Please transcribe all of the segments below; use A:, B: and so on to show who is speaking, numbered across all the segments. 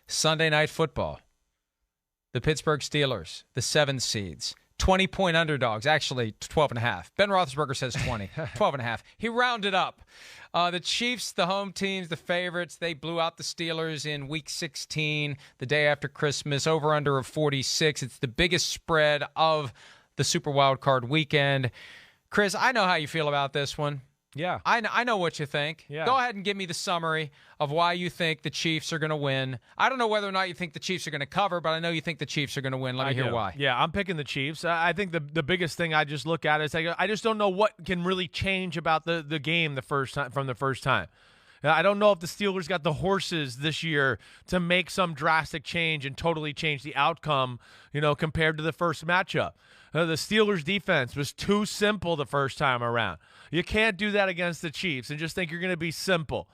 A: Sunday Night Football. The Pittsburgh Steelers, the 7 seeds, 20-point underdogs, actually 12.5. Ben Roethlisberger says 20, 12.5. He rounded up. The Chiefs, the home teams, the favorites, they blew out the Steelers in Week 16, the day after Christmas, over-under of 46. It's the biggest spread of the Super Wild Card weekend. Chris, I know how you feel about this one.
B: Yeah.
A: I know what you think.
B: Yeah.
A: Go ahead and give me the summary of why you think the Chiefs are going to win. I don't know whether or not you think the Chiefs are going to cover, but I know you think the Chiefs are going to win. Let me hear why.
B: Yeah, I'm picking the Chiefs. I think the biggest thing I just look at is I just don't know what can really change about the game from the first time. I don't know if the Steelers got the horses this year to make some drastic change and totally change the outcome, compared to the first matchup. The Steelers' defense was too simple the first time around. You can't do that against the Chiefs and just think you're going to be simple.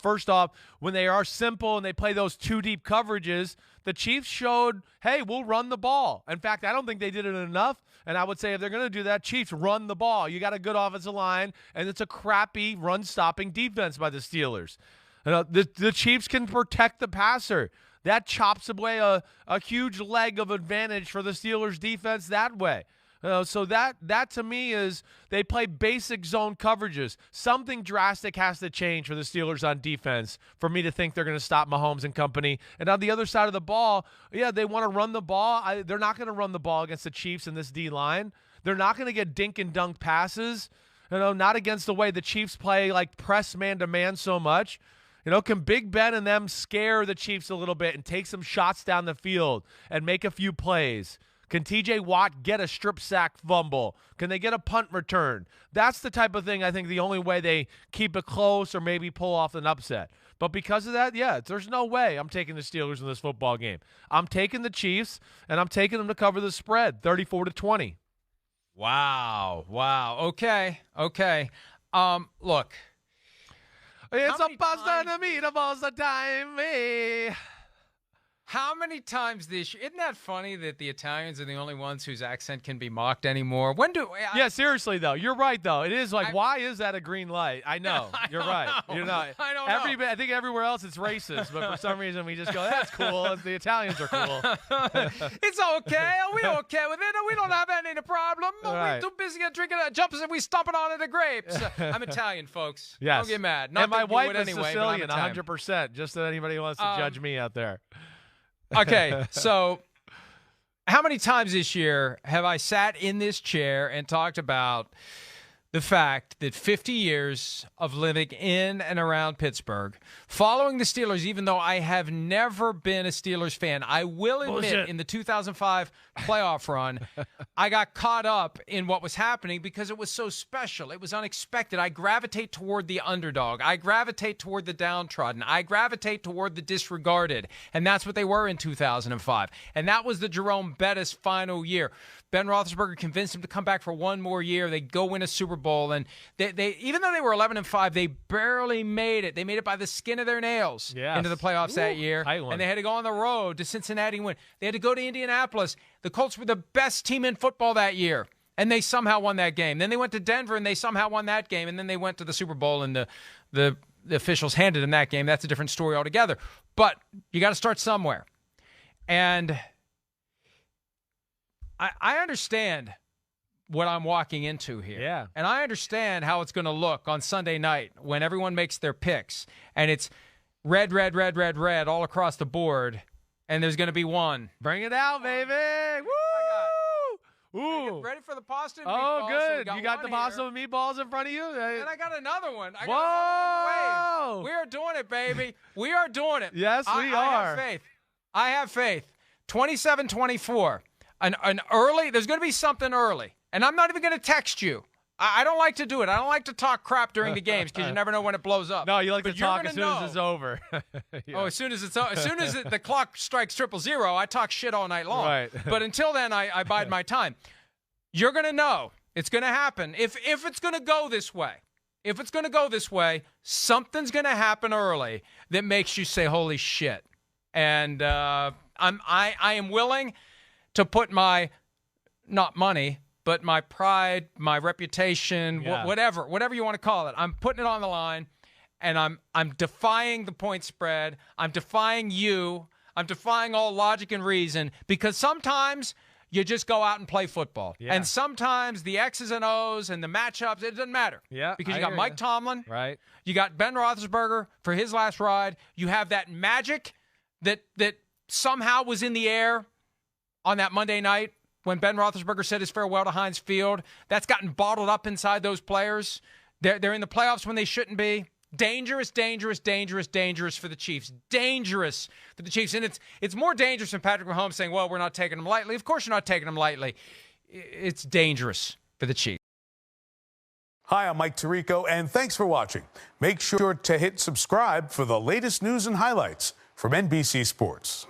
B: First off, when they are simple and they play those 2 deep coverages, the Chiefs showed, hey, we'll run the ball. In fact, I don't think they did it enough, and I would say if they're going to do that, Chiefs, run the ball. You got a good offensive line, and it's a crappy run-stopping defense by the Steelers. The Chiefs can protect the passer. That chops away a huge leg of advantage for the Steelers' defense that way. So that to me is they play basic zone coverages. Something drastic has to change for the Steelers on defense for me to think they're going to stop Mahomes and company. And on the other side of the ball, yeah, they want to run the ball. They're not going to run the ball against the Chiefs in this D-line. They're not going to get dink and dunk passes. Not against the way the Chiefs play, like press man-to-man so much. Can Big Ben and them scare the Chiefs a little bit and take some shots down the field and make a few plays? Can TJ Watt get a strip sack fumble? Can they get a punt return? That's the type of thing I think the only way they keep it close or maybe pull off an upset. But because of that, yeah, there's no way I'm taking the Steelers in this football game. I'm taking the Chiefs, and I'm taking them to cover the spread, 34-20.
A: Wow. Okay. Look.
B: It's a pasta and a meatballs the time, eh?
A: How many times this year? Isn't that funny that the Italians are the only ones whose accent can be mocked anymore?
B: Yeah, seriously, though. You're right, though. It is like, why is that a green light? I know. You're right.
A: I don't know.
B: I think everywhere else it's racist, but for some reason we just go, that's cool. The Italians are cool.
A: It's okay. We're okay with it. We don't have any problem.
B: Right.
A: We're too busy drinking jumpers and we stomping on the grapes. I'm Italian, folks.
B: Yes.
A: Don't get mad.
B: And my wife is
A: anyway,
B: Sicilian, 100%, just that anybody wants to judge me out there.
A: Okay, so how many times this year have I sat in this chair and talked about the fact that 50 years of living in and around Pittsburgh, following the Steelers, even though I have never been a Steelers fan, I will admit in the 2005 playoff run, I got caught up in what was happening because it was so special. It was unexpected. I gravitate toward the underdog. I gravitate toward the downtrodden. I gravitate toward the disregarded. And that's what they were in 2005. And that was the Jerome Bettis final year. Ben Roethlisberger convinced him to come back for one more year. They go win a Super Bowl, and they even though they were 11-5, they barely made it. They made it by the skin of their nails into the playoffs that year, and they had to go on the road to Cincinnati and win. They had to go to Indianapolis. The Colts were the best team in football that year, and they somehow won that game. Then they went to Denver, and they somehow won that game, and then they went to the Super Bowl, and the officials handed them that game. That's a different story altogether. But you got to start somewhere, and I understand what I'm walking into here.
B: Yeah.
A: And I understand how it's going to look on Sunday night when everyone makes their picks and it's red all across the board, and there's going to be one.
B: Bring it out, baby. Woo! Ooh.
A: Get ready for the pasta and
B: meatballs.
A: Oh,
B: good.
A: So
B: you got the pasta and meatballs in front of you?
A: And I got another one.
B: Whoa!
A: We are doing it, baby. We are doing it.
B: Yes, we are.
A: I have faith. 27-24. An early, there's going to be something early. And I'm not even going to text you. I don't like to do it. I don't like to talk crap during the games because you never know when it blows up.
B: No, you like to talk as soon as it's over.
A: Yeah. Oh, as soon as the clock strikes 000, I talk shit all night long.
B: Right.
A: But until then, I bide my time. You're going to know. It's going to happen. If it's going to go this way, something's going to happen early that makes you say, holy shit. And I am willing to put my, not money, but my pride, my reputation, whatever you want to call it. I'm putting it on the line, and I'm defying the point spread. I'm defying you. I'm defying all logic and reason because sometimes you just go out and play football.
B: Yeah.
A: And sometimes the X's and O's and the matchups, it doesn't matter.
B: Yeah,
A: because you got Mike Tomlin.
B: Right.
A: You got Ben Roethlisberger for his last ride. You have that magic that somehow was in the air on that Monday night when Ben Roethlisberger said his farewell to Heinz Field. That's gotten bottled up inside those players. They're in the playoffs when they shouldn't be. Dangerous, dangerous, dangerous, dangerous for the Chiefs. Dangerous for the Chiefs. And it's more dangerous than Patrick Mahomes saying, well, we're not taking them lightly. Of course you're not taking them lightly. It's dangerous for the Chiefs.
C: Hi, I'm Mike Tirico, and thanks for watching. Make sure to hit subscribe for the latest news and highlights from NBC Sports.